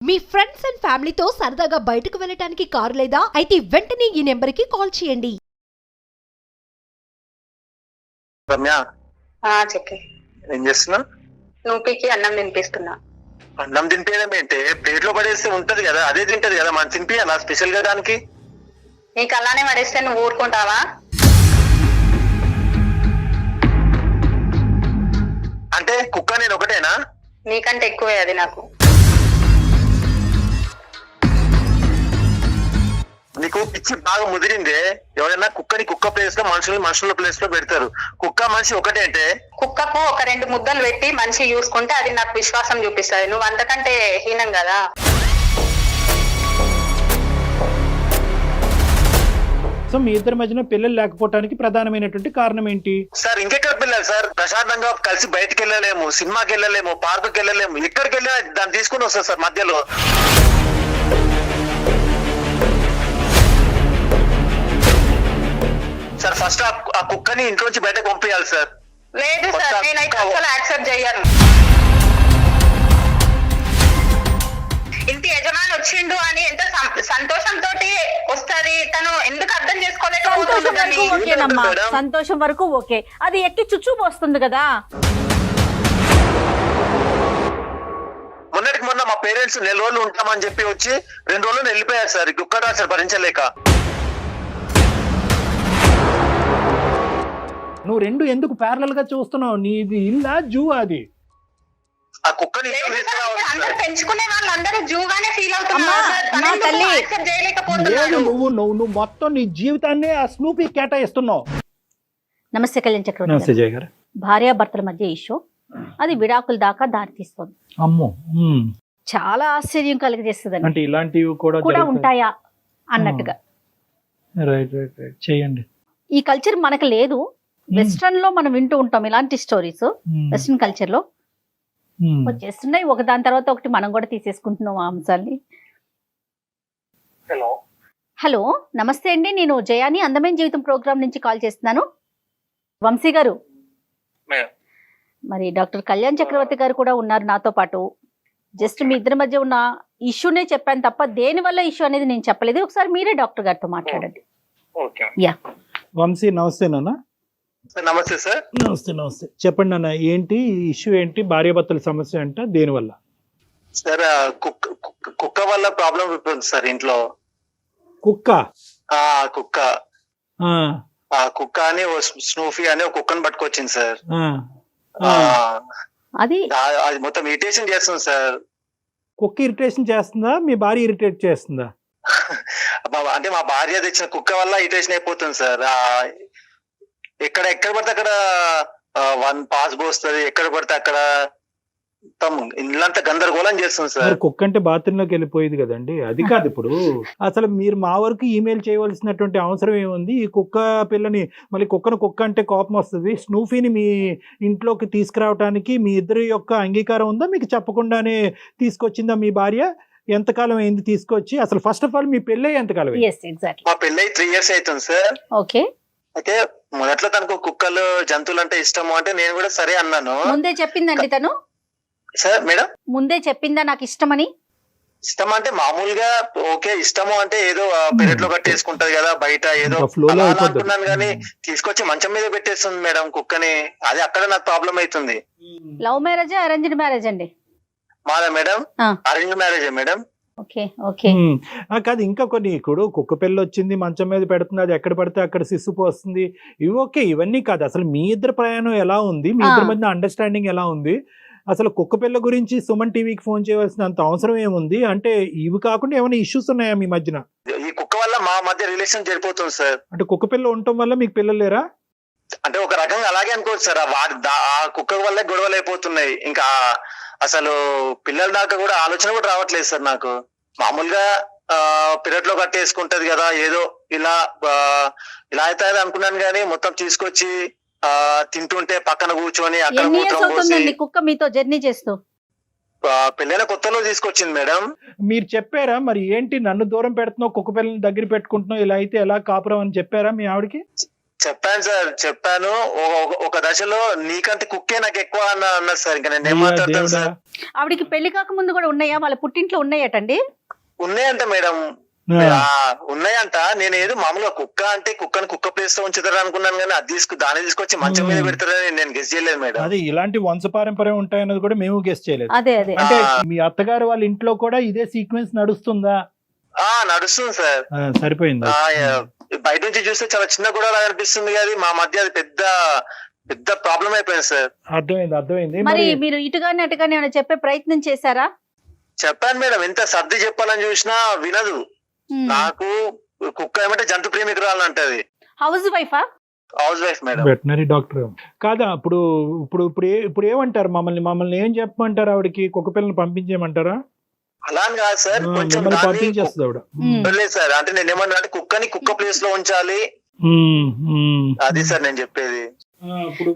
Me friends and ఫ్యామిలీతో సరదాగా బయటకు వెళ్ళటానికి కారు లేదా అయితే వెంటనే ఈ నెంబర్కి కాల్ చేయండి. రమ్య చెప్పి ఏం చేస్తున్నా? నూపికి అన్నం తినిపిస్తున్నా. అన్నం తినిపించడం ఏంటి? ప్లేట్ లో పడేస్తే ఉంటది కదా, అదే తింటది కదా, మనం తినిపియాలా స్పెషల్ గా దానికి? నీకు అలానే పడేస్తే నువ్వు ఊరుకుంటావా? అంటే కుక్క నేను ఒకటేనా? నీకంటే ఎక్కువే అది నాకు. నీకు పిచ్చి బాగా ముదిరిందే. ఎవరైనా కుక్కని కుక్క ప్లేస్ లో, మనుషుల ప్లేస్ లో పెడతారు. కుక్క మనిషి ఒకటే అంటే కుక్కకు ఒక 2 ముద్దలు పెట్టి మనిషి చూసుకుంటే అది నాకు విశ్వాసం చూపిస్తుంది. నువ్వు అంతకంటే హీనం కదా. సో మీ ఇద్దరి మధ్యన పిల్లలు లేకపోవడానికి ప్రధానమైనటువంటి కారణం ఏంటి? సార్ ఇంకెక్కడ పిల్లలు సార్? ప్రశాంతంగా కలిసి బయటకు వెళ్ళలేము, సినిమాకి వెళ్ళలేము, పార్కుకి వెళ్ళలేము. ఎక్కడికి వెళ్ళినా దాన్ని తీసుకుని వస్తారు సార్ మధ్యలో. సార్ ఫస్ట్ ఆ కుక్కని ఇంట్లోంచి బయటకు పంపించాలి సార్. లేదు సార్, నేనైతే అసలు యాక్సెప్ట్ చేయను. ఇంటి యజమాని వచ్చిండు అని ఎంత సంతోషంతో వస్తుంది, తను ఎందుకు అర్థం చేసుకోలేకపోతుంది? ఓకేనమ్మా, సంతోషం వరకు ఓకే. అది ఎక్కి చుచ్చు పోస్తుంది కదా. మొన్నటికి మొన్న మా పేరెంట్స్ 4 రోజులు ఉంటామని చెప్పి వచ్చి 2 రోజులు వెళ్ళిపోయారు సార్. కుక్క రాదు సార్, భరించలేక. నువ్వు రెండు ఎందుకు ప్యారలల్ గా చూస్తున్నావు? నీది ఇల్లా జూ? అది ఆ కుక్కని అందరూ పెంచుకునే వాళ్ళందరూ జూగానే ఫీల్ అమ్మా, నా తల్లి. అవుతున్నారు. నువ్వు మొత్తం నీ జీవితాన్ని ఆ స్నూపీ కేటాయిస్తున్నావు. నమస్తే కళ్యాణ్ చక్రవర్తి. నమస్తే జయ గారు. భార్యాభర్తల మధ్య ఇష్యూ అది విడాకుల దాకా దారి తీస్తుంది. అమ్మో, చాలా ఆశ్చర్యం కలిగజేస్తుంది. అంటే ఇలాంటివి కూడా ఉంటాయా అన్నట్టుగా. రైట్ రైట్ రైట్, చేయండి. ఈ కల్చర్ మనకు లేదు. వెస్ట్రన్ లో మనం వింటూ ఉంటాం ఇలాంటి స్టోరీస్. వెస్ట్రన్ కల్చర్ లో వచ్చేస్తున్నాయి, ఒక దాని తర్వాత ఒకటి మనం కూడా తీసేసుకుంటున్నాం ఆ అంశాన్ని. హలో, నమస్తే అండి. నేను జయాని అందమైన జీవితం ప్రోగ్రామ్ నుంచి కాల్ చేస్తున్నాను. వంశీ గారు, మరి డాక్టర్ కళ్యాణ్ చక్రవర్తి గారు కూడా ఉన్నారు నాతో పాటు. జస్ట్ మీ ఇద్దరి మధ్య ఉన్న ఇష్యూనే చెప్పాను తప్ప దేని వల్ల ఇష్యూ అనేది నేను చెప్పలేదు. ఒకసారి మీరే డాక్టర్ గారితో మాట్లాడండి. యా వంశీ, నమస్తే నాన్న. నమస్తే సార్. నమస్తే. చెప్పండి నాన్న, ఏంటి ఇష్యూ? ఏంటి భార్యాభర్తల సమస్య అంట? దేని వల్ల? సార్ కుక్క వల్ల ప్రాబ్లం ఉంటుంది సార్ ఇంట్లో. కుక్క? కుక్క కుక్క అని స్నూఫీ అని ఒక కుక్కను పట్టుకొచ్చింది సార్. అది మొత్తం ఇరిటేషన్ చేస్తుంది సార్. కుక్క ఇరిటేషన్ చేస్తుందా? మీ భార్య ఇరిటేట్ చేస్తుందా? అంటే మా భార్య తెచ్చిన కుక్క వల్ల ఇరిటేషన్ అయిపోతుంది సార్. ఎక్కడ పడితే అక్కడ పాస్ పోస్తుంది, ఎక్కడ పడితే అక్కడ ఇల్లంతా గందరగోళం చేస్తుంది సార్. కుక్క అంటే బాత్రూమ్ లోకి వెళ్ళిపోయేది కదండి, అది కాదు. ఇప్పుడు అసలు మీరు మా వరకు ఈమెయిల్ చేయవలసినటువంటి అవసరం ఏముంది? ఈ కుక్క పిల్లని మళ్ళీ కుక్క అంటే కోపం వస్తుంది. స్నూఫీని మీ ఇంట్లోకి తీసుకురావడానికి మీ ఇద్దరి యొక్క అంగీకారం ఉందా? మీకు చెప్పకుండానే తీసుకొచ్చిందా మీ భార్య? ఎంతకాలం అయింది తీసుకొచ్చి? అసలు ఫస్ట్ ఆఫ్ ఆల్ మీ పెళ్ళి ఎంతకాలం? మా పెళ్ళి 3 years అవుతుంది సార్. ఓకే. అయితే మొదట్లో తనకు కుక్కలు, జంతువులు అంటే ఇష్టము అంటే నేను కూడా సరే అన్నాను. ముందే చెప్పిందండి తను? సార్ మేడం, ముందే చెప్పిందా నాకు ఇష్టమని? ఇష్టం అంటే మామూలుగా ఓకే, ఇష్టము అంటే ఏదో పెరట్లో కట్టేసుకుంటది కదా, బయట ఏదో అనుకున్నాను కానీ తీసుకొచ్చి మంచం మీద పెట్టేస్తుంది మేడం కుక్కని. అది అక్కడ నాకు ప్రాబ్లం అవుతుంది. లవ్ మ్యారేజ్, అరేంజ్డ్ మ్యారేజ్ అండి? మాదా మేడం? Arrange marriage madam. కాదు, ఇంకా కొన్ని ఇప్పుడు కుక్క పిల్ల వచ్చింది మంచం మీద పెడుతుంది, అది ఎక్కడ పడితే అక్కడ సిస్సు పోస్తుంది, ఇవి ఓకే. ఇవన్నీ కాదు, అసలు మీ ఇద్దరు ప్రయాణం ఎలా ఉంది? మీ ఇద్దరి మధ్య అండర్స్టాండింగ్ ఎలా ఉంది? అసలు కుక్క పిల్ల గురించి సుమన్ టీవీకి ఫోన్ చేయవలసినంత అవసరం ఏముంది? అంటే ఇవి కాకుండా ఏమైనా ఇష్యూస్ ఉన్నాయా మీ మధ్యన? ఈ కుక్క వల్ల మా మధ్య రిలేషన్ జరిపోతుంది సార్. అంటే కుక్క పిల్ల ఉండటం వల్ల మీకు పిల్లలు లేరా? అంటే ఒక రకంగా అలాగే అనుకోవచ్చు సార్. ఆ కుక్క వల్ల గొడవలు అయిపోతున్నాయి. ఇంకా అసలు పిల్లల దాకా కూడా ఆలోచన కూడా రావట్లేదు సార్ నాకు. మామూలుగా పెరట్లో కట్టేసుకుంటది కదా, ఏదో ఇలా అయితే అనుకున్నాను కానీ మొత్తం తీసుకొచ్చి తింటుంటే పక్కన కూర్చొని అక్కడ కుక్క మీతో జర్నీ చేస్తూ పెళ్ళైన కొత్తలో తీసుకొచ్చింది మేడం. మీరు చెప్పారా మరి? ఏంటి నన్ను దూరం పెడుతున్నావు, కుక్క పిల్లని దగ్గర పెట్టుకుంటున్నావు, ఇలా అయితే ఎలా కాపురం అని చెప్పారా మీ ఆవిడకి? చెప్పాను సార్, చెప్పాను. ఒక దశలో నీకంటే కుక్కే నాకు ఎక్కువ అన్నది సార్. ఇంకా నేను ఏం మాట్లాడతాను దేవుడా. సార్. ఆవిడికి పెళ్లి కాకముందు కూడా ఉన్నాయా? వాళ్ళ పుట్టింట్లో ఉన్నాయటండి? ఉన్నాయంట మేడం, ఆ, ఉన్నాయంట. నేను ఏదో మామూలుగా కుక్క అంటే కుక్కని కుక్క ప్లేస్ లో ఉంచుతారు అనుకున్నాను, కానీ అది దాన్ని తీసుకొచ్చి మంచం మీద పెడతారని నేను గెస్ చేయలేదు మేడం. అదే ఇలాంటి వంశపారంపర్యం ఉంటాయన్నది కూడా మేము గెస్ చేయలేదు. అదే అదే. అంటే మీ అత్తగారు వాళ్ళ ఇంట్లో కూడా ఇదే సీక్వెన్స్ నడుస్తుందా? నడుస్తుంది సార్. సరిపోయింది. బయట నుంచి చూస్తే చాలా చిన్న గొడవ అనిపిస్తుంది, కానీ మా మధ్య అది పెద్ద పెద్ద ప్రాబ్లం అయిపోయింది సార్. అర్థమైంది. మరి మీరు ఇటుగానే అటుగానే ఏమైనా చెప్పే ప్రయత్నం చేశారా? చెప్పాను మేడం, ఎంత సర్ది చెప్పాలని చూసినా వినదు. నాకు కుక్క ఏమంటే జంతు ప్రేమికురాలు అంటది. హౌస్ వైఫా? Housewife madam. Veterinary doctor కాదా? ఇప్పుడు ఏమంటారు? మమ్మల్ని ఏం చెప్పమంటారు? ఆవిడకి కుక్క పిల్లల్ని పంపించేయమంటారా? అలా అని కాదు సార్, కొంచెం దాన్ని పంపించేస్తుంది ఆవిడ. లేదు సార్, అంటే నేను ఏమన్నా అంటే కుక్కని కుక్క ప్లేస్ లో ఉంచాలి, అది సార్ నేను చెప్పేది.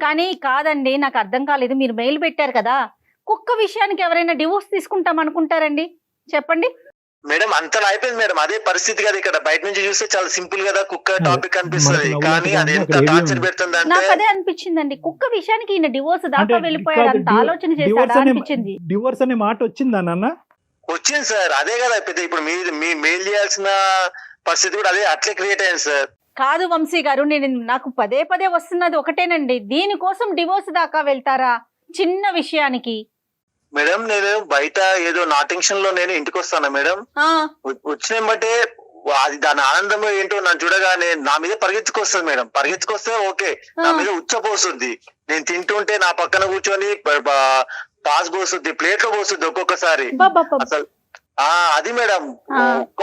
కానీ కాదండి, నాకు అర్థం కాలేదు. మీరు మెయిల్ పెట్టారు కదా, కుక్క విషయానికి ఎవరైనా డివోర్స్ తీసుకుంటాం అనుకుంటారండి? చెప్పండి మేడం. అంతలా అయిపోయింది మేడం, అదే పరిస్థితి కదా. ఇక్కడ బయట నుంచి చూస్తే చాలా సింపుల్ కదా కుక్క టాపిక్ అనిపిస్తుంది, కానీ అది ఎంత టార్చర్ పెడుతుంది అంటే. నాకు అదే అనిపించిందండి, కుక్క విషయానికి ఈయన డివోర్స్ దాకా వెళ్ళిపోయాడు, అంత ఆలోచన చేశాడా అనిపించింది. డివోర్స్ అనే మాట వచ్చిందా నాన్న? వచ్చింది సార్, అదే కదా పెద్ద. ఇప్పుడు మీ మెయిల్ చేయాల్సిన పరిస్థితి కూడా అదే, అట్లే క్రియేట్ అయింది సార్. కాదు వంశీ గారు, నాకు పదే పదే వస్తున్నది ఒకటేనండి, దీనికోసం డివోర్స్ దాకా వెళ్తారా చిన్న విషయానికి? మేడం నేను బయట ఏదో నా టెన్షన్ లో నేను ఇంటికి వస్తాను మేడం. వచ్చిన బట్టే అది దాని ఆనందం ఏంటో నన్ను చూడగానే నా మీద పరిగెత్తుకొస్తుంది మేడం. పరిగెత్తుకొస్తే ఓకే, నా మీద ఉచ్చపోస్తుంది. నేను తింటుంటే నా పక్కన కూర్చొని పాస్ పోస్తుంది, ప్లేట్ లో పోస్తుంది ఒక్కొక్కసారి. అసలు అది మేడం,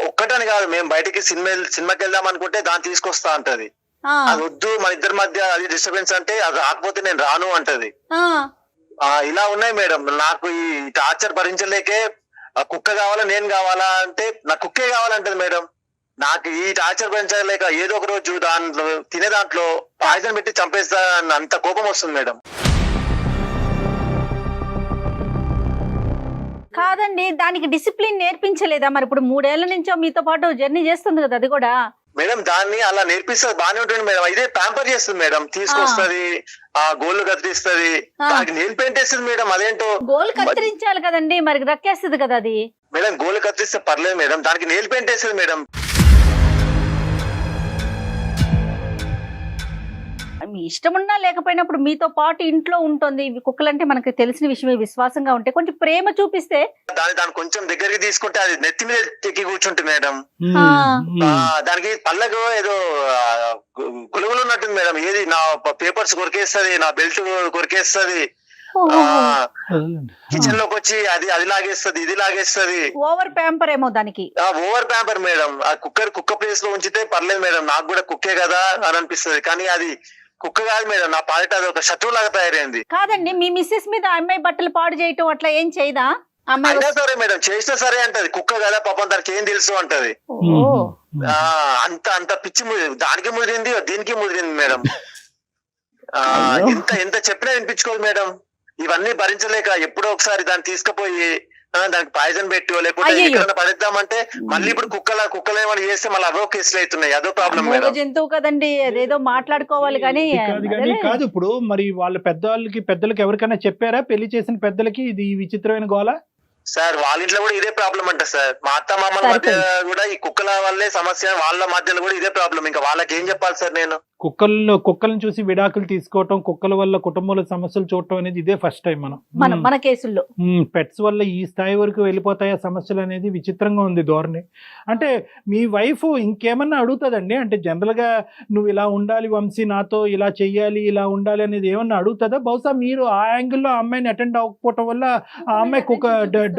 ఒక్కటని కాదు, మేము బయటకి సినిమాకి వెళ్దాం అనుకుంటే దాన్ని తీసుకొస్తా అంటది. అది వద్దు, మన ఇద్దరి మధ్య అది డిస్టర్బెన్స్ అంటే అది రాకపోతే నేను రాను అంటది. ఇలా ఉన్నాయి మేడం. నాకు ఈ టార్చర్ భరించలేకే కుక్క కావాలా నేను కావాలా అంటే నాకు కుక్కే కావాలంటది మేడం. నాకు ఈ టార్చర్ భరించలేక ఏదో ఒక రోజు దాంట్లో తినే దాంట్లో పాయిజన్ పెట్టి చంపేస్తా అంత కోపం వస్తుంది మేడం. కాదండి, దానికి డిసిప్లిన్ నేర్పించలేదా? మరి ఇప్పుడు 3 ఏళ్ల నుంచో మీతో పాటు జర్నీ చేస్తుంది కదా అది కూడా. మేడం దాన్ని అలా నేర్పిస్తుంది, బానే ఉంటుంది మేడం. ఇదే ప్యాంపర్ చేస్తుంది మేడం, తీసుకొస్తుంది, గోళ్ళు కత్తిరిస్తుంది, దానికి నెయిల్ పెయింట్ వేస్తుంది మేడం. అదేంటో గోల్ కత్తిరించాలి కదండి, మరి రక్కేస్తుంది కదా అది. మేడం గోళ్ళు కత్తిరిస్తే పర్లేదు మేడం, దానికి నెయిల్ పెయింట్ వేస్తుంది మేడం. మీ ఇష్టం ఉన్నా లేకపోయినప్పుడు మీతో పాటు ఇంట్లో ఉంటుంది. కుక్కలంటే మనకి తెలిసిన విషయమే, విశ్వాసంగా ఉంటే కొంచెం ప్రేమ చూపిస్తే దాన్ని కొంచెం దగ్గరికి తీసుకుంటే అది నెత్తి మీద ఎక్కి కూర్చుంటుంది మేడం. దానికి పళ్ళకు ఏదో గులుగులు ఉన్నట్టుంది మేడం. ఏది నా పేపర్స్ కొరికేస్తుంది, నా బెల్ట్ కొరికేస్తుంది, కిచెన్ లోకి వచ్చి అది లాగేస్తుంది, ఇది లాగేస్తుంది. ఓవర్ ప్యాంపర్ ఏమో దానికి. Over pamper madam. ఆ కుక్క ప్లేస్ లో ఉంచితే పర్లేదు మేడం, నాకు కూడా కుక్కే కదా అని అనిపిస్తుంది, కానీ అది కుక్క కాదు మేడం. నా పాలిట అది ఒక శత్రువు లాగా తయారైంది. కాదండి, మీ మిస్సెస్ మీద అమ్మాయి బట్టలు పాడు చేయటం అట్లా ఏం చేయదా? అయినా సరే మేడం, చేసినా సరే అంటది. కుక్క కదా పాపం, దానికి ఏం తెలుసు అంటది. అంత పిచ్చి దానికి ముదిరింది, దీనికి ముదిరింది మేడం. ఎంత చెప్పినా వినిపించుకోదు మేడం. ఇవన్నీ భరించలేక ఎప్పుడో ఒకసారి దాన్ని తీసుకుపోయి దానికి పాయిజన్ పెట్టో లేకపోతే ఎక్కడైనా పడేద్దామంటే మళ్ళీ ఇప్పుడు కుక్కలు ఏమైనా చేస్తే మళ్ళీ అవో కేసులు అవుతున్నాయి. అదో ప్రాబ్లం మేడం. జంతువు కదండి, అదేదో మాట్లాడుకోవాలి కానీ. కాదు ఇప్పుడు మరి వాళ్ళ పెద్దలకి ఎవరికైనా చెప్పారా? పెళ్లి చేసిన పెద్దలకి ఇది విచిత్రమైన గోల? సార్ వాళ్ళ ఇంట్లో కూడా ఇదే ప్రాబ్లం అంట సార్. మా అత్త మామల మధ్య కూడా ఈ కుక్కల వల్లే సమస్య, వాళ్ళ మధ్యలో కూడా ఇదే ప్రాబ్లం. ఇంకా వాళ్ళకి ఏం చెప్పాలి సార్ నేను? కుక్కలను చూసి విడాకులు తీసుకోవటం, కుక్కల వల్ల కుటుంబంలో సమస్యలు చూడటం అనేది ఇదే ఫస్ట్ టైం మన కేసుల్లో. పెట్స్ వల్ల ఈ స్థాయి వరకు వెళ్ళిపోతాయా సమస్యలు అనేది విచిత్రంగా ఉంది ధోరణి. అంటే మీ వైఫ్ ఇంకేమన్నా అడుగుతుందండి? అంటే జనరల్ గా నువ్వు ఇలా ఉండాలి వంశీ, నాతో ఇలా చెయ్యాలి, ఇలా ఉండాలి అనేది ఏమన్నా అడుగుతుందా? బహుశా మీరు ఆ యాంగిల్లో ఆ అమ్మాయిని అటెండ్ అవ్వకపోవటం వల్ల ఆ అమ్మాయి కుక్క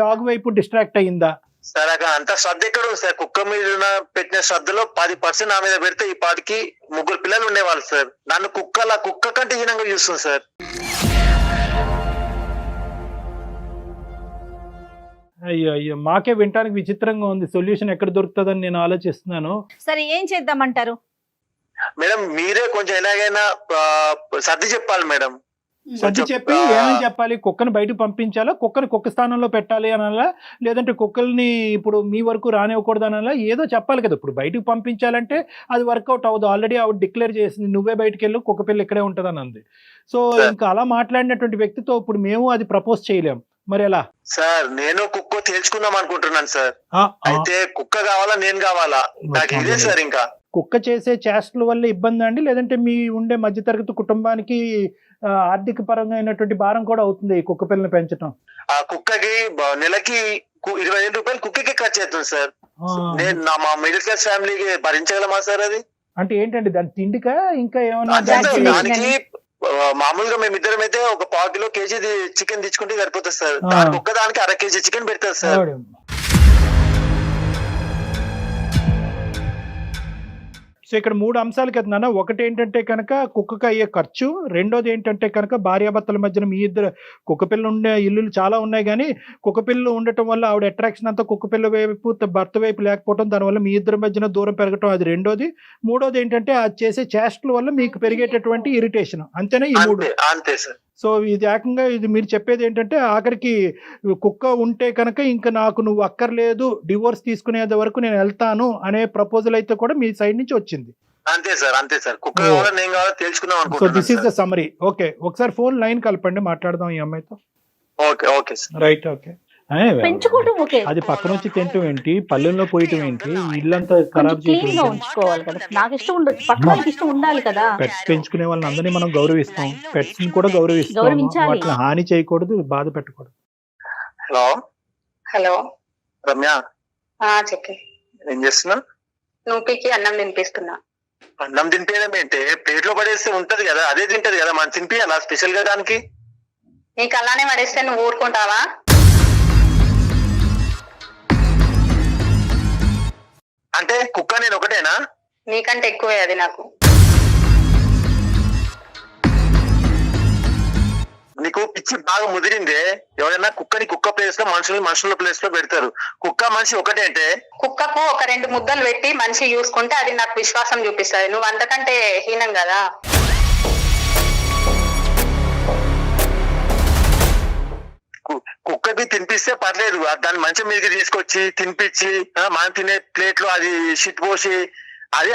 డాగ్ వైపు డిస్ట్రాక్ట్ అయ్యిందా? సార్ అక్కడ అంత శ్రద్ధ ఎక్కడ ఉంది సార్? కుక్క మీద పెట్టిన శ్రద్ధలో 10% నా మీద పెడితే ఈ 10కి 3 పిల్లలు ఉండేవాళ్ళు సార్. నన్ను కుక్క కంటే హీనంగా చూస్తుంది సార్. అయ్యో మాకే వినటానికి విచిత్రంగా ఉంది. సొల్యూషన్ ఎక్కడ దొరుకుతుందని నేను ఆలోచిస్తున్నాను. సరే ఏం చేద్దామంటారు మేడం? మీరే కొంచెం ఎలాగైనా సర్ది చెప్పాలి మేడం. సర్ది కొంచెం, చెప్పి ఏమని చెప్పాలి? కుక్కని బయటకు పంపించాలా, కుక్కని కుక్క స్థానంలో పెట్టాలి అనాలా, లేదంటే కుక్కల్ని ఇప్పుడు మీ వరకు రానివ్వకూడదు అనాలా? ఏదో చెప్పాలి కదా. ఇప్పుడు బయటకు పంపించాలంటే అది వర్కౌట్ అవ్వదు. ఆల్రెడీ ఆవిడ డిక్లేర్ చేసింది, నువ్వే బయటకు వెళ్ళు, కుక్క పిల్ల ఇక్కడే ఉంటుంది అని అంది. సో ఇంకా అలా మాట్లాడినటువంటి వ్యక్తితో ఇప్పుడు మేము అది ప్రపోజ్ చేయలేం, మరి ఎలా? సార్ నేను కుక్క తేల్చుకుందాం అనుకుంటున్నాను సార్. ఆ, ఆ, అయితే కుక్క కావాలా నేను కావాలా, నాకు ఇదే సార్. ఇంకా కుక్క చేసే చేష్టల వల్ల ఇబ్బంది అండి, లేదంటే మీ ఉండే మధ్యతరగతి కుటుంబానికి ఆర్థిక పరంగా అయినటువంటి భారం కూడా అవుతుంది ఈ కుక్క పిల్లని పెంచడం? ఆ కుక్కకి నెలకి 20,000 రూపాయలు కుక్కకి ఖర్చు అవుతుంది సార్. ఆ, నేను మా మిడిల్ క్లాస్ ఫ్యామిలీకి భరించగలమా సార్ అది? అంటే ఏంటండి దాని తిండికా ఇంకా ఏమన్నా? అంతే సార్, Vaccination దానికి మామూలుగా మేమిద్దరం అయితే ఒక 1 కిలో కేజీ చికెన్ తెచ్చుకుంటే సరిపోతుంది సార్. ఆ. దానికి ఒక్కదానికి 1/2 కేజీ చికెన్ పెడతారు సార్. సో ఇక్కడ 3 అంశాలు కదా నాన్న. ఒకటి ఏంటంటే కనుక కుక్కకి అయ్యే ఖర్చు, రెండోది ఏంటంటే కనుక భార్యాభర్తల మధ్యన మీ ఇద్దరు, కుక్క పిల్ల ఉండే ఇల్లులు చాలా ఉన్నాయి కానీ కుక్క పిల్లలు ఉండటం వల్ల ఆవిడ అట్రాక్షన్ అంతా కుక్క పిల్ల వైపు, భర్త వైపు లేకపోవడం, దానివల్ల మీ ఇద్దరి మధ్యన దూరం పెరగటం, అది రెండోది. మూడోది ఏంటంటే అది చేసే చేష్టల వల్ల మీకు పెరిగేటటువంటి ఇరిటేషన్. అంతేనా ఈ 3? అంతే అంతే సార్. సో ఇది ఏకంగా ఇది మీరు చెప్పేది ఏంటంటే ఆఖరికి కుక్క ఉంటే కనుక ఇంకా నాకు నువ్వు అక్కర్లేదు, డివోర్స్ తీసుకునేది వరకు నేను వెళ్తాను అనే ప్రపోజల్ అయితే కూడా మీ సైడ్ నుంచి వచ్చింది. అంతే సార్, అంతే సార్. కుక్క కావాలా నేను కావాలా తెలుసుకుందాం సో దిస్ ఈస్ ద అనుకుంటున్నాను. సమ్మరీ. ఓకే, ఒకసారి ఫోన్ లైన్ కలపండి, మాట్లాడదాం ఈ అమ్మాయితో. Okay okay sir. Right, okay. పెంచుకోవడం ఓకే, అది పక్కన వచ్చి తింటం ఏంటి, పల్లెల్లో పోయటం ఏంటి, ఇల్లంతా కొంచెం ఖరాబ్ క్లీన్ గా చేయటం. ఉంచుకోవాలి కదా. నాకు ఇష్టం ఉండదు, పక్క వాళ్ళకి ఇష్టం ఉండాలి కదా. పెట్స్ పెంచుకునే వాళ్ళని అందరినీ మనం గౌరవిస్తాం, పెట్స్ ని కూడా గౌరవిస్తాం, గౌరవించాలి. వాటిని హాని చేయకూడదు, బాధ పెట్టకూడదు. హలో హలో, రమ్య, చెప్పి ఏం చేస్తున్నా? నూపికి అన్నం తినిపిస్తున్నా. అన్నం తినిపించడం ఏంటి? ప్లేట్ లో పడేస్తే ఉంటది కదా, అదే తింటది కదా, మనం తినిపించాలా స్పెషల్ గా దానికి? నీకు అలానే పడేస్తే నువ్వు ఊరుకుంటావా? అంటే కుక్క నేను ఒకటేనా? నీకంటే ఎక్కువే అది నాకు. నీకు పిచ్చి బాగా ముదిరిందే. ఎవరైనా కుక్కని కుక్క ప్లేస్ లో, మనుషుల ప్లేస్ లో పెడతారు. కుక్క మనిషి ఒకటే అంటే కుక్కకు ఒక 2 ముద్దలు పెట్టి మనిషి చూసుకుంటే అది నాకు విశ్వాసం చూపిస్తుంది. నువ్వు అంతకంటే హీనం కదా. కుక్కకి తినిపిస్తే పర్లేదు, దాన్ని మంచం మీదకి తీసుకొచ్చి తినిపించి మనం తినే ప్లేట్ లో అది షిట్ పోసి,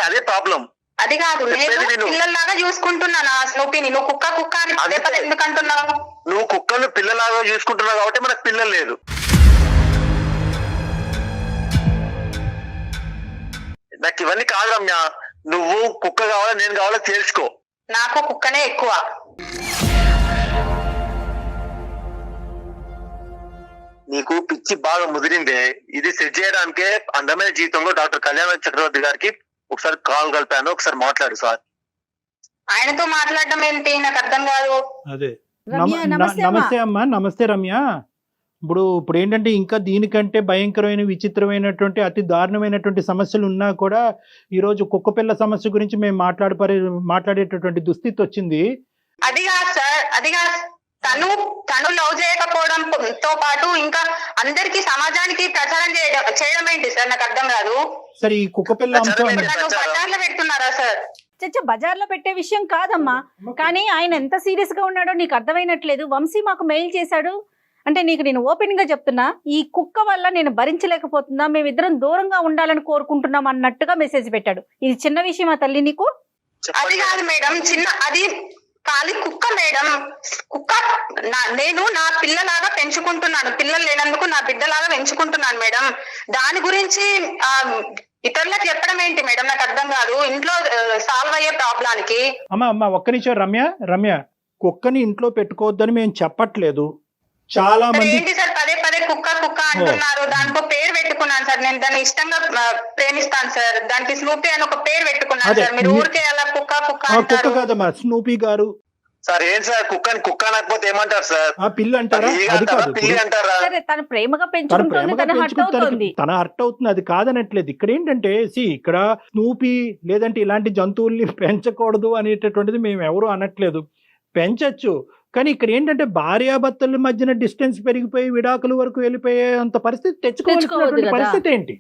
అదే ప్రాబ్లం. అది కాదు, నేను చెప్పేది విను. పిల్లల్లాగా చూసుకుంటున్నాను ఆ స్నూపిని. నువ్వు కుక్క అని పదే పదే ఎందుకు అంటున్నావు? నువ్వు కుక్కను పిల్లలాగా చూసుకుంటున్నావు కాబట్టి మనకు పిల్లలు లేదు. నాకు ఇవన్నీ కాదు రమ్య. నువ్వు కుక్క కావాలా నేను కావాలా తేల్చుకో. నాకు కుక్కనే ఎక్కువ. నీకు పిచ్చి బాగా ముదిరిందే. ఇది సెట్ చేయడానికే అందమైన జీవితంలో డాక్టర్ కళ్యాణ చక్రవర్తి గారికి ఒకసారి కాల్ కలిపాను, ఒకసారి మాట్లాడు సార్. ఆయనతో మాట్లాడడం ఏంటి నాకు అర్థం కాదు. అదే రమ్య, నమస్తే అమ్మా. నమస్తే అమ్మా. నమస్తే రమ్య. ఇప్పుడు ఏంటంటే ఇంకా దీనికంటే భయంకరమైన, విచిత్రమైనటువంటి, అతి దారుణమైనటువంటి సమస్యలు ఉన్నా కూడా ఈరోజు కుక్కపిల్ల సమస్య గురించి మేము మాట్లాడేటటువంటి దుస్థితి వచ్చింది. అది కాదు సార్, అది కాదు. తను లవ్ చేయకపోవడంతో పాటు ఇంకా అందరికి సమాజానికి ప్రచారం చేయడం ఏంటి సార్ నాకు అర్థం కాదు. సరే ఈ కుక్కపిల్ల అంశం నన్ను బజార్లో పెడుతున్నారా సార్? చచ్చా, బజార్లో పెట్టే విషయం కాదమ్మా, కానీ ఆయన ఎంత సీరియస్ గా ఉన్నాడో నీకు అర్థమైనట్లేదు. వంశీ మాకు మెయిల్ చేశాడు. అంటే నీకు నేను ఓపెన్ గా చెప్తున్నా, ఈ కుక్క వల్ల నేను భరించలేకపోతున్నా, మేమిద్దరం దూరంగా ఉండాలని కోరుకుంటున్నాం అన్నట్టుగా మెసేజ్ పెట్టాడు. ఇది చిన్న విషయమా తల్లి నీకు? అది కాదు మేడం, అది ఖాళీ కుక్క మేడం. కుక్క నేను నా పిల్లలాగా పెంచుకుంటున్నాను. పిల్లలు లేనందుకు నా బిడ్డలాగా పెంచుకుంటున్నాను మేడం. దాని గురించి ఇతరులకు చెప్పడం ఏంటి మేడం నాకు అర్థం కాదు. ఇంట్లో సాల్వ్ అయ్యే ప్రాబ్లానికి. అమ్మా ఒక్క నిమిషం రమ్య, కుక్కని ఇంట్లో పెట్టుకోవద్దని మేము చెప్పట్లేదు. చాలా మంది ఏంటి సార్ పదే పదే కుక్క అంటున్నారు. దానికో పేరు పెట్టుకున్నాను సార్. నేను దాన్ని ఇష్టంగా ప్రేమిస్తాను సార్. దానికి స్నూపీ అని ఒక పేరు పెట్టుకున్నాను సార్. మీరు ఊరికే అలా కుక్క కుక్క అంటారు. కాదమ్మా, స్నూపీ గారు. సార్ ఏంటి సార్ కుక్క అనకపోతే ఏమంటారు సార్? ఆ పిల్ల అంటారా? అది కాదు, పిల్లి అంటారా? సరే, తను ప్రేమగా తన పెంచుకుంటుంది, ప్రేమగా తన హర్ట్ అవుతుంది. తన హర్ట్ అవుతుంది, అది కాదనట్లేదు. ఇక్కడ ఏంటంటే ఇక్కడ స్నూపీ లేదంటే ఇలాంటి జంతువుల్ని పెంచకూడదు అనేటటువంటిది మేము ఎవరు అనట్లేదు. పెంచచ్చు, కానీ ఇక్కడ ఏంటంటే భార్యాభర్తల మధ్యన డిస్టెన్స్ పెరిగిపోయి విడాకుల వరకు వెళ్ళిపోయే అంత పరిస్థితి తెచ్చుకోవాల్సినటువంటి కదా. పరిస్థితి ఏంటి?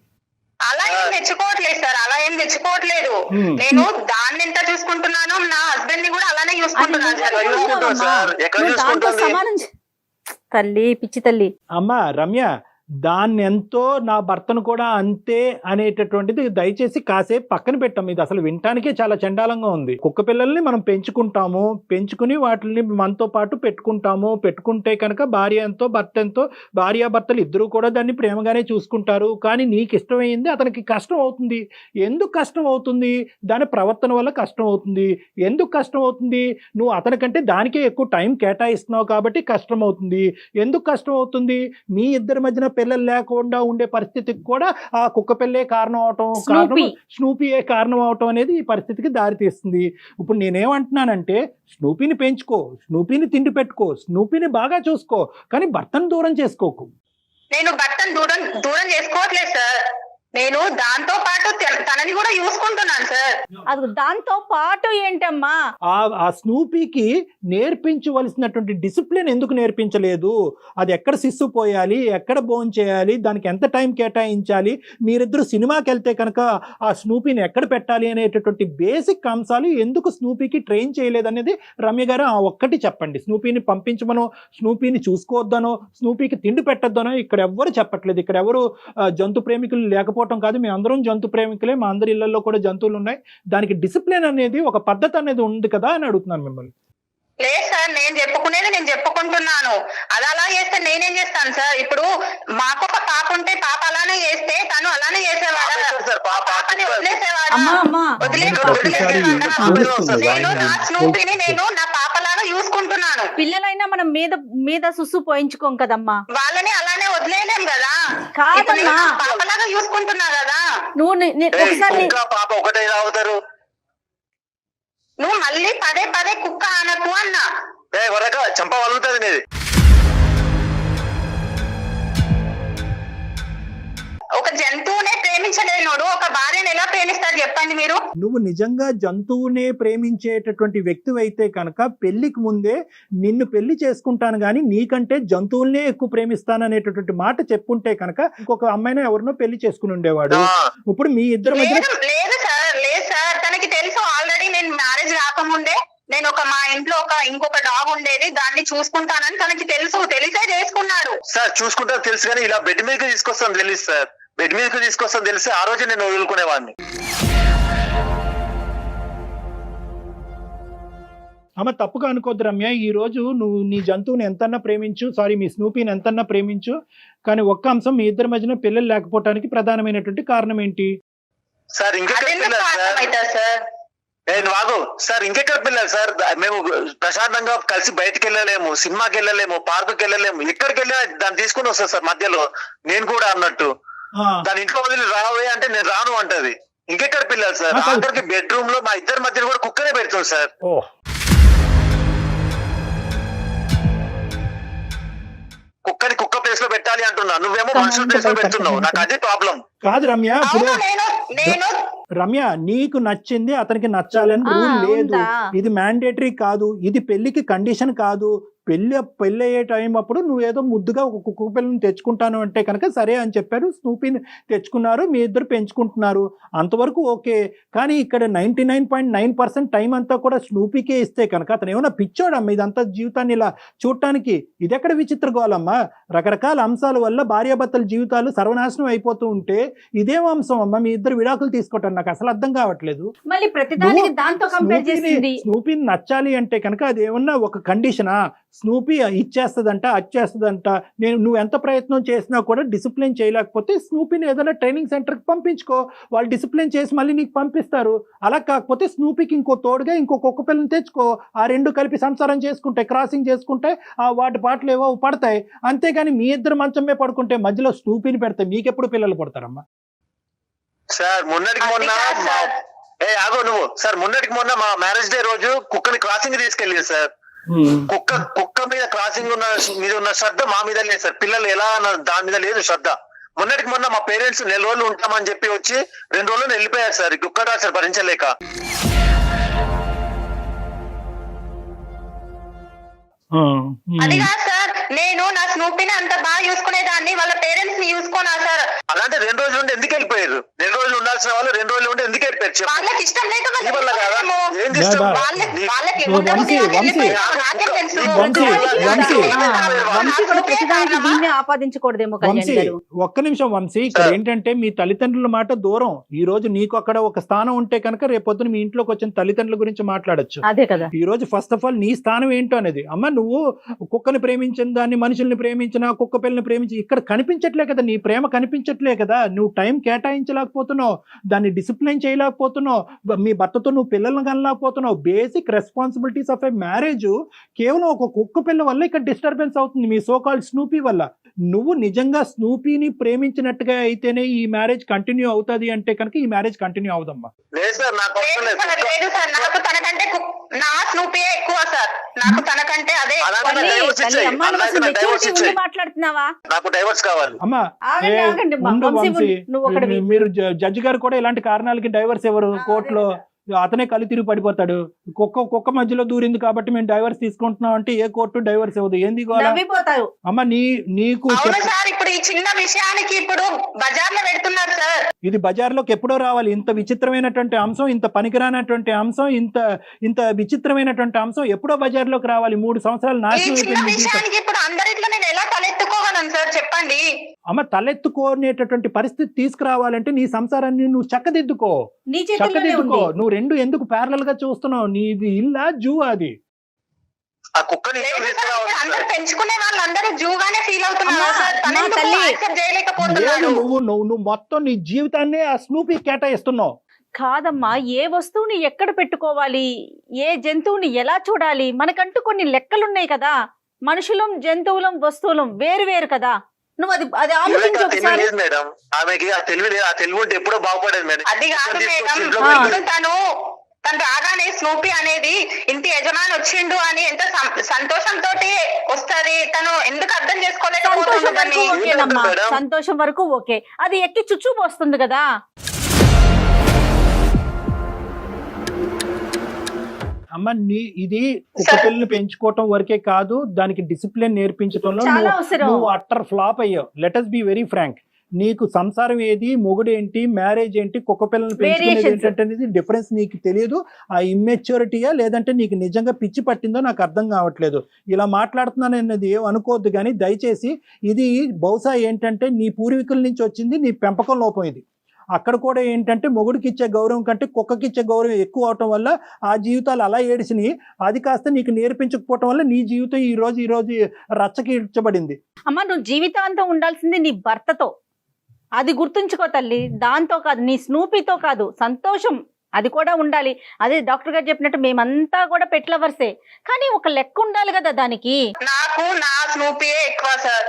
అలా ఏం తెచ్చుకోవట్లేదు సార్, అలా ఏం తెచ్చుకోవట్లేదు. Hmm. నేను దాన్ని ఎంత చూసుకుంటున్నానో నా హస్బెండ్ ని కూడా అలానే చూసుకుంటున్నాను సార్. ఎక్కడ చూసుకుంటావు సార్? ఎక్కడ నువ్వు దాంతో చూసుకుంటుంది? సమానం తల్లి, పిచ్చి తల్లి. అమ్మా రమ్య, దాన్ని ఎంతో నా భర్తను కూడా అంతే అనేటటువంటిది దయచేసి కాసేపు పక్కన పెట్టాం. ఇది అసలు వినటానికే చాలా చండాలంగా ఉంది. కుక్క పిల్లల్ని మనం పెంచుకుంటాము, పెంచుకుని వాటిని మనతో పాటు పెట్టుకుంటే కనుక భార్య ఎంతో భర్త ఎంతో, భార్యాభర్తలు ఇద్దరు కూడా దాన్ని ప్రేమగానే చూసుకుంటారు. కానీ నీకు ఇష్టమైంది అతనికి కష్టం అవుతుంది. ఎందుకు కష్టం అవుతుంది? దాని ప్రవర్తన వల్ల కష్టం అవుతుంది. ఎందుకు కష్టం అవుతుంది? నువ్వు అతనికంటే దానికే ఎక్కువ టైం కేటాయిస్తున్నావు కాబట్టి కష్టం అవుతుంది. ఎందుకు కష్టం అవుతుంది? మీ ఇద్దరి మధ్యన పిల్లలు లేకుండా ఉండే పరిస్థితికి కూడా ఆ కుక్క పిల్లే కారణం అవటం, స్నూపీయే కారణం అవటం అనేది ఈ పరిస్థితికి దారితీస్తుంది. ఇప్పుడు నేనేమంటున్నానంటే, స్నూపీని పెంచుకో, స్నూపీని తిండి పెట్టుకో, స్నూపీని బాగా చూసుకో, కానీ భర్తను దూరం చేసుకోకు. నేను భర్తను దూరం చేసుకోవట్లేదు సార్. నేను దాంతో పాటు తనని కూడా చూసుకుంటున్నాను సార్. అది దాంతో పాటు ఏంటమ్మా? ఆ స్నూపీకి నేర్పించవలసినటువంటి డిసిప్లిన్ ఎందుకు నేర్పించలేదు? అది ఎక్కడ సిస్సు పోయాలి, ఎక్కడ భోజనం చేయాలి, దానికి ఎంత టైం కేటాయించాలి, మీరిద్దరు సినిమాకి వెళ్తే కనుక ఆ స్నూపీని ఎక్కడ పెట్టాలి అనేటటువంటి బేసిక్ అంశాలు ఎందుకు స్నూపీకి ట్రైన్ చేయలేదనేది రమ్య గారు ఆ ఒక్కటి చెప్పండి. స్నూపీని పంపించమనో, స్నూపీని చూసుకోవద్దనో, స్నూపీకి తిండి పెట్టద్దనో ఇక్కడ ఎవ్వరు చెప్పట్లేదు. ఇక్కడ ఎవరు జంతు ప్రేమికులు లేకపోవటం కాదు, మేము అందరం జంతు ప్రేమికులే, మా అందరి ఇళ్లలో కూడా జంతువులు ఉన్నాయి. దానికి డిసిప్లిన్ అనేది, ఒక పద్ధతి అనేది ఉంది కదా అని అడుగుతున్నాను మిమ్మల్ని. లేదు సార్, నేను చెప్పుకునేది నేను చెప్పుకుంటున్నాను. అది అలా చేస్తే నేనేం చేస్తాను సార్? ఇప్పుడు మాకు ఒక పాప ఉంటే పాప అలానే చేస్తే తను అలానే చేసేవాడా? పాపని వదిలేసేవాడా? నేను నా స్నూపీని నేను నా పాపలాగా చూసుకుంటున్నాను. పిల్లలైనా మనం మీద సుస్సు పోయించుకోం కదమ్మా. వాళ్ళని అలానే వదిలేయలేం కదా. కాదమ్మా, పాపలాగా చూసుకుంటున్నా కదా. నువ్వు ఒకసారి పాప ఒకటే అవుతారు. నువ్వు మళ్ళీ పదే పదే కుక్క అనకు అన్నా. వరక చంప వలుగుతుంది నీది. ఒక జంతువునే ప్రేమించలేనోడు ఒక భార్యను ఎలా ప్రేమిస్తారు చెప్పండి మీరు? నువ్వు నిజంగా జంతువునే ప్రేమించేటటువంటి వ్యక్తివైతే కనుక పెళ్లికి ముందే నిన్ను పెళ్లి చేసుకుంటాను కానీ నీకంటే జంతువులనే ఎక్కువ ప్రేమిస్తాను అనేటటువంటి మాట చెప్పుంటే కనుక ఇంకొక అమ్మాయిని ఎవరినో పెళ్లి చేసుకుని ఉండేవాడు. ఇప్పుడు మీ ఇద్దరు మధ్య లేదు సార్, తనకి తెలుసు ఆల్రెడీ. నేను మ్యారేజ్ కాకముందే నేను మా ఇంట్లో ఇంకొక డాగ్ ఉండేది, దాన్ని చూసుకుంటానని తనకి తెలిసే చేసుకున్నాడు. సార్ చూసుకుంటా తెలుసు కానీ ఇలా బెడ్ మీదకి తీసుకొస్తాను తెలుసు సార్. బెడ్ మీదకి తీసుకొస్తాను తెలిసి ఆ రోజు నేను వదులుకునేవాడిని. అమ్మ తప్పుగా అనుకోద్దు రమ్య, ఈ రోజు నువ్వు నీ జంతువుని ఎంతన్నా ప్రేమించు, మీ స్నూపీని ఎంతన్నా ప్రేమించు, కానీ ఒక్క అంశం, మీ ఇద్దరి మధ్యన పిల్లలు లేకపోవడానికి ప్రధానమైనటువంటి కారణం ఏంటి? సార్ ఇంకెక్కడ పిల్లలు సార్? వాగు సార్, ఇంకెక్కడ పిల్లలు సార్? మేము ప్రశాంతంగా కలిసి బయటకు వెళ్ళలేము, సినిమాకి వెళ్ళలేము, పార్కుకి వెళ్ళలేము, ఎక్కడికి వెళ్ళినా దాన్ని తీసుకుని వస్తా సార్. మధ్యలో నేను కూడా అన్నట్టు దాని ఇంట్లో వదిలి రావే అంటే నేను రాను అంటది. ఇంకెక్కడ పిల్లలు సార్? ఆఖరికి బెడ్రూమ్ లో మా ఇద్దరి మధ్యన కూడా కుక్కనే పెడుతుంది సార్. కుక్కని కుక్క ప్లేస్ లో పెట్టాలి అంటున్నా, నువ్వేమో మనుషుల ప్లేస్ లో పెడుతున్నావు. నాకు అదే ప్రాబ్లం. కాదు రమ్య, రమ్య నీకు నచ్చింది అతనికి నచ్చాలని రూల్ లేదు. ఇది మ్యాండేటరీ కాదు, ఇది పెళ్లికి కండిషన్ కాదు. పెళ్ళి అయ్యే టైం అప్పుడు నువ్వేదో ముద్దుగా ఒక కుక్క పిల్లని తెచ్చుకుంటాను అంటే కనుక సరే అని చెప్పారు. స్నూపీని తెచ్చుకున్నారు, మీ ఇద్దరు పెంచుకుంటున్నారు, అంతవరకు ఓకే. కానీ ఇక్కడ 99.9% టైం అంతా కూడా స్నూపీకే ఇస్తే కనుక అతను ఏమన్నా పిచ్చోడమ్మా ఇదంతా జీవితాన్ని ఇలా చూడటానికి? ఇది ఎక్కడ విచిత్ర గోలమ్మా? రకరకాల అంశాల వల్ల భార్యాభర్తల జీవితాలు సర్వనాశనం అయిపోతూ ఉంటే ఇదేం అంశం అమ్మా? మీ ఇద్దరు విడాకులు తీసుకోవటం నాకు అసలు అర్థం కావట్లేదు. స్నూపీని నచ్చాలి అంటే కనుక అది ఏమన్నా ఒక కండిషనా? స్నూపీ ఇచ్చేస్తుందంట, వచ్చేస్తుందంట. నువ్వు ఎంత ప్రయత్నం చేసినా కూడా డిసిప్లిన్ చేయలేకపోతే స్నూపీని ఏదైనా ట్రైనింగ్ సెంటర్కి పంపించుకో, వాళ్ళు డిసిప్లిన్ చేసి మళ్ళీ నీకు పంపిస్తారు. అలా కాకపోతే స్నూపీకి ఇంకో తోడుగా ఇంకో కుక్క పిల్లని తెచ్చుకో, ఆ రెండు కలిపి సంసారం చేసుకుంటే, క్రాసింగ్ చేసుకుంటే వాటి పాటలు ఏవో పడతాయి. అంతేగాని మీ ఇద్దరు మంచమే పడుకుంటే మధ్యలో స్నూపీని పెడితే మీకెప్పుడు పిల్లలు పడతారమ్మా? సార్ మొన్నటికి మొన్న మా మ్యారేజ్ డే రోజు కుక్కని క్రాసింగ్ తీసుకెళ్ళింది సార్. కుక్క మీద క్రాసింగ్ మీద ఉన్న శ్రద్ధ మా మీద లేదు సార్. పిల్లలు ఎలా దాని మీద లేదు శ్రద్ధ. మొన్నటికి మొన్న మా పేరెంట్స్ 4 రోజులు ఉంటామని చెప్పి వచ్చి 2 రోజులు వెళ్ళిపోయారు సార్. కుక్క సార్ భరించలేక. అది కాదు సార్, నేను నా స్నూపీని అంత బాగా చూసుకునేదాన్ని, వాళ్ళ పేరెంట్స్ ని చూసుకోనా సార్? అలాంటి 2 రోజులు ఉండి ఎందుకు వెళ్ళిపోయారు? ఉండాల్సిన వాళ్ళు 2 రోజులు ఉంటే ఎందుకు వెళ్ళిపోయారు చెప్పు? వాళ్ళకి ఇష్టం లేక వాళ్ళు నీ వల్ల కాదా? వెళ్ళిపోయారేమో. ఏంది ఇష్టం? లేదా? వాళ్ళకి ఓ, వంశీ, వంశీ. నాకే తెలుసు. వంశీ, వంశీ. వంశీ కూడా ప్రతిదానికి దీన్నే ఆపాదించకూడదేమో కళ్యాణ్ వంశీ గారు. ఒక్క నిమిషం వంశీ, ఇక్కడ సార్. ఏంటంటే మీ తల్లిదండ్రుల మాట దూరం. ఈ రోజు నీకు అక్కడ ఒక స్థానం ఉంటే కనుక రేపొద్దున మీ ఇంట్లోకి వచ్చిన తల్లిదండ్రుల గురించి మాట్లాడొచ్చు. అదే కదా. ఈ రోజు ఫస్ట్ ఆఫ్ ఆల్ నీ స్థానం ఏంటో అనేది. అమ్మ నువ్వు కుక్కని ప్రేమించిన దాన్ని, మనుషుల్ని ప్రేమించిన, కుక్క పిల్లని ప్రేమించి ఇక్కడ కనిపించట్లే కదా, నీ ప్రేమ కనిపించట్లే కదా, నువ్వు టైం కేటాయించలేకపోతున్నావు, దాన్ని డిసిప్లైన్ చేయలేకపోతున్నావు, మీ భర్తతో నువ్వు పిల్లల్ని కనలేకపోతున్నావు. Basic responsibilities of a marriage కేవలం ఒక కుక్క పిల్ల వల్ల ఇక్కడ డిస్టర్బెన్స్ అవుతుంది, మీ సో కాల్డ్ స్నూపీ వల్ల. నువ్వు నిజంగా స్నూపీని ప్రేమించినట్టుగా అయితేనే ఈ మ్యారేజ్ కంటిన్యూ అవుతుంది అంటే కనుక ఈ మ్యారేజ్ కంటిన్యూ అవుదమ్మా. లేదు సార్, నాకు అవసరం లేదు లేదు. సార్, లేదు సార్, నాకు తనకంటే నా స్నూపీయే ఎక్కువ సార్. నాకు తనకంటే అదే అలాగే ఎక్కువ. నాకు divorce తల్లి, ఇచ్చేయ్. అమ్మా, నువ్వు అలాగే అసలు నాకు divorce maturity ఉండి ఇచ్చేయ్. మాట్లాడుతున్నావా? నాకు డైవర్స్ కావాలి. అమ్మా ఆగండి, ఆగండి అమ్మా. ఉండు వంశీ, వంశీ, నువ్వు ఒకటి మీరు జడ్జి గారు కూడా ఇలాంటి కారణాలకి డైవర్స్ ఎవరు కోర్టులో అతనే కళ్ళు తిరిగి పడిపోతాడు. కుక్క మధ్యలో దూరింది కాబట్టి మేము డైవర్స్ తీసుకుంటున్నాం అంటే ఏ కోర్టు డైవర్స్ ఇవ్వదు. ఏంది గోలా? నవ్విపోతావు. అమ్మ నీకు అవును సార్, ఇప్పుడు ఈ చిన్న విషయానికి ఇప్పుడు బజార్ లో పెడుతున్నారు సార్. ఇది బజార్లోకి ఎప్పుడో రావాలి. ఇంత విచిత్రమైనటువంటి అంశం, ఇంత పనికిరానటువంటి అంశం, ఇంత విచిత్రమైనటువంటి అంశం ఎప్పుడో బజార్లోకి రావాలి. 3 సంవత్సరాలు ఈ నాశనం చిన్న అయిపోయింది జీవితం. విషయానికి ఇప్పుడు అందరిట్లో నేను ఎలా తలెత్తుకోగలను సార్ చెప్పండి. అమ్మ తలెత్తుకోనేటటువంటి పరిస్థితి తీసుకురావాలంటే నీ సంసారాన్ని నువ్వు చక్కదిద్దుకో. నీ చేతుల్లోనే ఉంది. నువ్వు 2 ఎందుకు ప్యారలల్ గా చూస్తున్నావు? నీది ఇల్లా జూ అది? ఆ కుక్కని లేదు ఇంట్లో సార్, తీసుకురావాలి అందరు సార్. పెంచుకునే వాళ్ళందరూ జూగానే ఫీల్ అవుతున్నారు అమ్మా, సార్. అమ్మా, తనెందుకు తల్లి. యాక్సెప్ట్ చేయలేకపోతున్నాడు. లేదు, నువ్వు మొత్తం నీ జీవితాన్ని ఆ స్నూపీ కేటాయిస్తున్నావు. కాదమ్మా, ఏ వస్తువుని ఎక్కడ పెట్టుకోవాలి, ఏ జంతువుని ఎలా చూడాలి, మనకంటూ కొన్ని లెక్కలున్నాయి కదా. మనుషులం, జంతువులం, వస్తువులం వేరు వేరు కదా. నువ్వు అది ఆలోచించు తెలివి ఒకసారి. లేదు మేడం, ఆమెకి ఆ తెలివి లేదు. ఆ తెలివి ఉంటే ఎప్పుడో బాగుపడేది మేడం. అది కాదు తీసుకొచ్చి మేడం, ఇంట్లో ఆ. పెట్టి- ఇప్పుడు తను రాగానే స్నూపీ అనేది ఇంటి యజమాని వచ్చిండు అని ఎంత సంతోషంతో వస్తది. తను ఎందుకు అర్థం సంతోషం చేసుకోలేకపోతుందని. వరకు ఓకేనమ్మా, మేడం? సంతోషం వరకు ఓకే. అది ఎక్కి చుచ్చు పోస్తుంది కదా. అమ్మ ఇది కుక్క పిల్లని పెంచుకోవటం వరకే కాదు, దానికి డిసిప్లిన్ నేర్పించడంలో చాలా అవసరం. నువ్వు అట్టర్ ఫ్లాప్ అయ్యావు. Let us be very frank. నీకు సంసారం ఏది, మొగుడు ఏంటి, మ్యారేజ్ ఏంటి, కుక్క పిల్లల్ని పెంచుకునేది Variations. ఏంటంటే అనేది డిఫరెన్స్ నీకు తెలియదు. ఆ ఇమ్మెచ్యూరిటీయా లేదంటే నీకు నిజంగా పిచ్చి పట్టిందో నాకు అర్థం కావట్లేదు. ఇలా మాట్లాడుతున్నాను అన్నది ఏం అనుకోవద్దు, కానీ దయచేసి ఇది బహుశా ఏంటంటే నీ పూర్వీకుల నుంచి వచ్చింది, నీ పెంపకం లోపం ఇది. అక్కడ కూడా ఏంటంటే మొగుడికి ఇచ్చే గౌరవం కంటే కుక్కకి ఇచ్చే గౌరవం ఎక్కువ అవటం వల్ల ఆ జీవితాలు అలా ఏడిసినాయి. అది కాస్త నీకు నేర్పించకపోవటం వల్ల నీ జీవితం ఈ రోజు రచ్చకి ఇడ్చబడింది. అమ్మ, నువ్వు జీవితాంతం ఉండాల్సింది నీ భర్తతో. అది గుర్తుంచుకో తల్లి. దాంతో కాదు, నీ స్నూపీతో కాదు. సంతోషం అది కూడా ఉండాలి. అదే డాక్టర్ గారు చెప్పినట్టు మేమంతా కూడా పెట్ లవర్సే, కానీ ఒక లెక్క ఉండాలి కదా దానికి. నాకు నా స్నూపీయే ఎక్కువ సార్.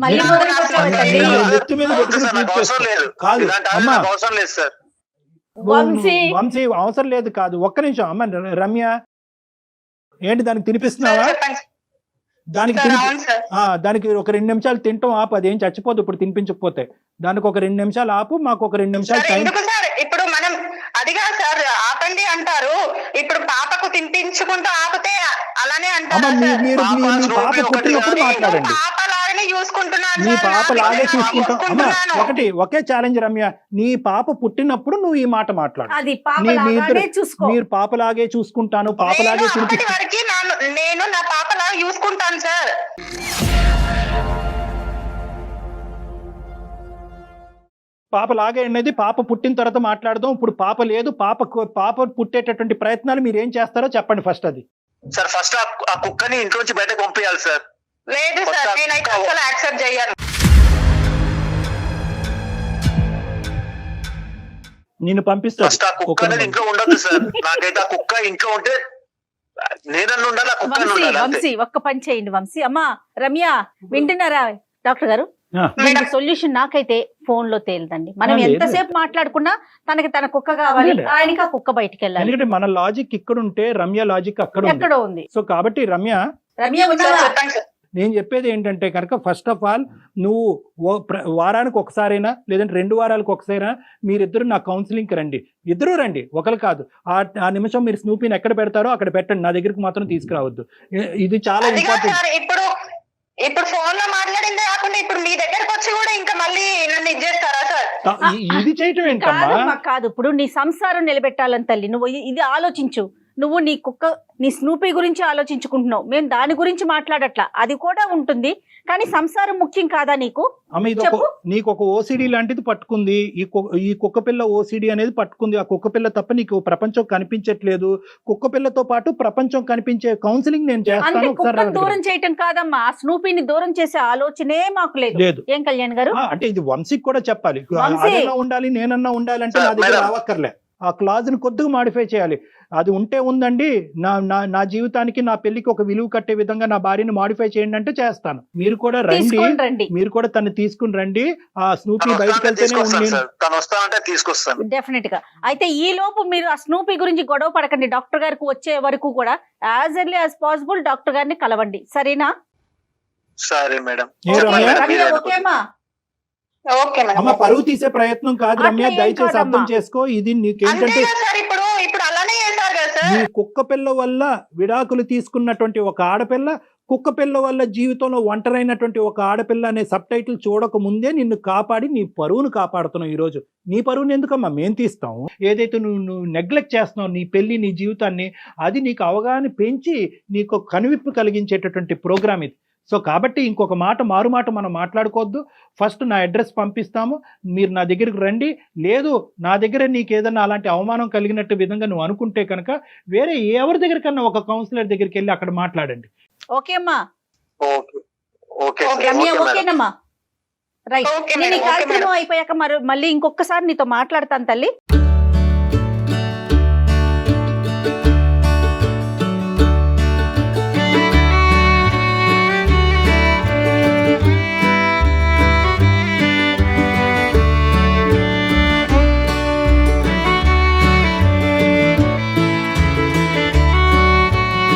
మళ్ళీ నాకు మొదలు నా పెట్టావా స్నూపీ తల్లి? ఎక్కువ. నెత్తి మీద వద్దు పెట్టుకుని సార్, నాకు పూజ అవసరం లేదు. చేసుకో. కాదు ఇలాంటి ఆలోచన అమ్మా, నాకు అవసరం లేదు సార్. వంశీ. వంశీ అవసరం లేదు కాదు. ఒక్క నిమిషం అమ్మ రమ్య, ఏంటి దానికి తినిపిస్తున్నావా? చెప్పండి దానికి సార్. అవును సార్. దానికి ఒక 2 నిమిషాలు తింటాం ఆపు, అదేం చచ్చిపోదు ఇప్పుడు తినిపించకపోతే. దానికి ఒక 2 నిమిషాలు ఆపు, మాకు ఒక 2 నిమిషాలు సార్ టైం. ఎందుకు సార్ ఇప్పుడు మనం అదిగా సార్ ఆపండి అంటారు. ఇప్పుడు పాపకు తినిపించుకుంటూ ఆపితే అలానే అమ్మ అంటారా మీ సార్? పాప పుట్టినప్పుడు నేను మాట్లాడండి. పాప లాగానే చూసుకుంటున్నాను నీ సార్. పాప నా లాగే బిడ్డని చూసుకుంటాం. అమ్మ చూసుకుంటున్నాను. ఒకే ఛాలెంజ్ రమ్య, నీ పాప పుట్టినప్పుడు నువ్వు ఈ మాట మాట్లాడు. అది పాప మీ లాగానే ఇద్దరు- చూసుకో. మీరు పాపలాగే చూసుకుంటాను, పాపలాగే నేను అప్పటి తినిపిస్తాను. వరకు నేను నా పాప లాగా చూసుకుంటాను సార్. పాపలాగే అనేది పాప పుట్టిన తర్వాత మాట్లాడదాం. ఇప్పుడు పాప లేదు, పాప పుట్టేటటువంటి ప్రయత్నాలు మీరు ఏం చేస్తారో చెప్పండి ఫస్ట్. అది సార్ ఫస్ట్ ఆ కుక్కని ఇంట్లోంచి బయటకు పంపించాలి సార్. లేదు సార్, నేనైతే అసలు యాక్సెప్ట్ చేయను. నేను పంపిస్తాను. ఫస్ట్ ఆ కుక్క అనేది ఇంట్లో ఉండొద్దు సార్. నాకైతే ఆ కుక్క ఇంట్లో ఉంటే నేనన్ను ఉండాలి, ఆ కుక్క వంశీ, ఉండాలి అంతే. వంశీ ఒక్క పని చేయండి వంశీ. అమ్మా రమ్య, వింటున్నారా డాక్టర్ గారు? ఆ. దీనికి సొల్యూషన్ నాకైతే ఫోన్ లో తేలిదండి. మనం లేదు. ఎంతసేపు మాట్లాడుకున్నా తనకి తన కుక్క కావాలి, లేదు. ఆయనకి ఆ కుక్క బయటికి వెళ్ళాలి. ఎందుకంటే మన లాజిక్ ఇక్కడ ఉంటే రమ్య లాజిక్ అక్కడ ఉంది. ఎక్కడో ఉంది. సో కాబట్టి రమ్య, రమ్య సార్ ఉన్నావా? చెప్పండి సార్. నేను చెప్పేది ఏంటంటే కనుక ఫస్ట్ ఆఫ్ ఆల్ నువ్వు వారానికి ఒకసారైనా లేదంటే 2 వారాలకు ఒకసారైనా మీరిద్దరు నా కౌన్సిలింగ్కి రండి. ఇద్దరు రండి, ఒకరు కాదు. ఆ నిమిషం మీరు స్నూపీని ఎక్కడ పెడతారో అక్కడ పెట్టండి, నా దగ్గరికి మాత్రం తీసుకురావద్దు. ఇది చాలా అదిగా ఇంపార్టెంట్. సార్ ఇప్పుడు ఫోన్ లో మాట్లాడిందే కాకుండా ఇప్పుడు మీ దగ్గరకు వచ్చి కూడా ఇంకా మళ్ళీ నన్ను ఇది చేస్తారా సార్? ఇది చేయటం ఏంటమ్మా? కాదమ్మా కాదు, ఇప్పుడు నీ సంసారం నిలబెట్టాలని తల్లి నువ్వు ఇది ఆలోచించు. నువ్వు నీ కుక్క నీ స్నూపీ గురించి ఆలోచించుకుంటున్నావు, మేము దాని గురించి మాట్లాడట్లా, అది కూడా ఉంటుంది కానీ సంసారం ముఖ్యం కాదా నీకు? అమ్మ ఇది నీకు ఒక ఓసిడి లాంటిది పట్టుకుంది, ఈ కుక్క పిల్ల ఓసిడి అనేది పట్టుకుంది. ఆ కుక్క పిల్ల తప్ప నీకు ప్రపంచం కనిపించట్లేదు. కుక్క పిల్లతో పాటు ప్రపంచం కనిపించే కౌన్సిలింగ్ నేను చేస్తాను. ఒకసారి దూరం చేయటం కాదమ్మా, ఆ స్నూపీని దూరం చేసే ఆలోచనే మాకు లేదు. ఏం కళ్యాణ్ గారు? అంటే ఇది వంశీకి కూడా చెప్పాలి, అదన్నా ఉండాలి నేనన్నా ఉండాలంటే నా దగ్గర రావక్కర్లే. ఆ క్లాజ్ ని కొద్దిగా మాడిఫై చేయాలి. అది ఉంటే ఉందండి, నా జీవితానికి నా పెళ్లికి ఒక విలువ కట్టే విధంగా నా భార్యని మాడిఫై చేయండి అంటే చేస్తాను. మీరు కూడా రండి, మీరు కూడా తను తీసుకుని రండి. ఆ స్నూపీ బయటకు వెళ్తేనే తీసుకొస్తాను డెఫినెట్ గా. అయితే ఈ లోపు మీరు ఆ స్నూపీ గురించి గొడవ పడకండి. డాక్టర్ గారికి వచ్చే వరకు కూడా as early as possible doctor గారిని కలవండి, సరేనా? సరే మేడం. ఓకేమా? Okay madam. అమ్మ పరువు తీసే ప్రయత్నం కాదు రమ్య, దయచేసి అర్థం చేసుకో. ఇది నీకేంటంటే ఇప్పుడు అలానే చేశారు కదా సార్. నీ కుక్క పిల్ల వల్ల విడాకులు తీసుకున్నటువంటి ఒక ఆడపిల్ల, కుక్క పిల్ల వల్ల జీవితంలో ఒంటరైనటువంటి ఒక ఆడపిల్ల అనే సబ్ టైటిల్ చూడక ముందే నిన్ను కాపాడి నీ పరువును కాపాడుతున్నావు. ఈ రోజు నీ పరువుని ఎందుకమ్మా మేము తీస్తాము? ఏదైతే నువ్వు నెగ్లెక్ట్ చేస్తున్నావు నీ పెళ్లి నీ జీవితాన్ని, అది నీకు అవగాహన పెంచి నీకు కనువిప్పు కలిగించేటటువంటి ప్రోగ్రామ్ ఇది. సో కాబట్టి ఇంకొక మారు మాట మనం మాట్లాడుకోవద్దు. ఫస్ట్ నా అడ్రస్ పంపిస్తాము, మీరు నా దగ్గరికి రండి. లేదు నా దగ్గర నీకు ఏదన్నా అలాంటి అవమానం కలిగినట్టు విధంగా నువ్వు అనుకుంటే కనుక వేరే ఎవరి దగ్గరికన్నా ఒక కౌన్సిలర్ దగ్గరికి వెళ్ళి అక్కడ మాట్లాడండి. ఓకే అమ్మా? ఓకే రమ్య ఓకేనమ్మా? రైట్. నేను ఈ కార్యక్రమం అయిపోయాక మళ్ళీ ఇంకొకసారి నీతో మాట్లాడతాను తల్లి.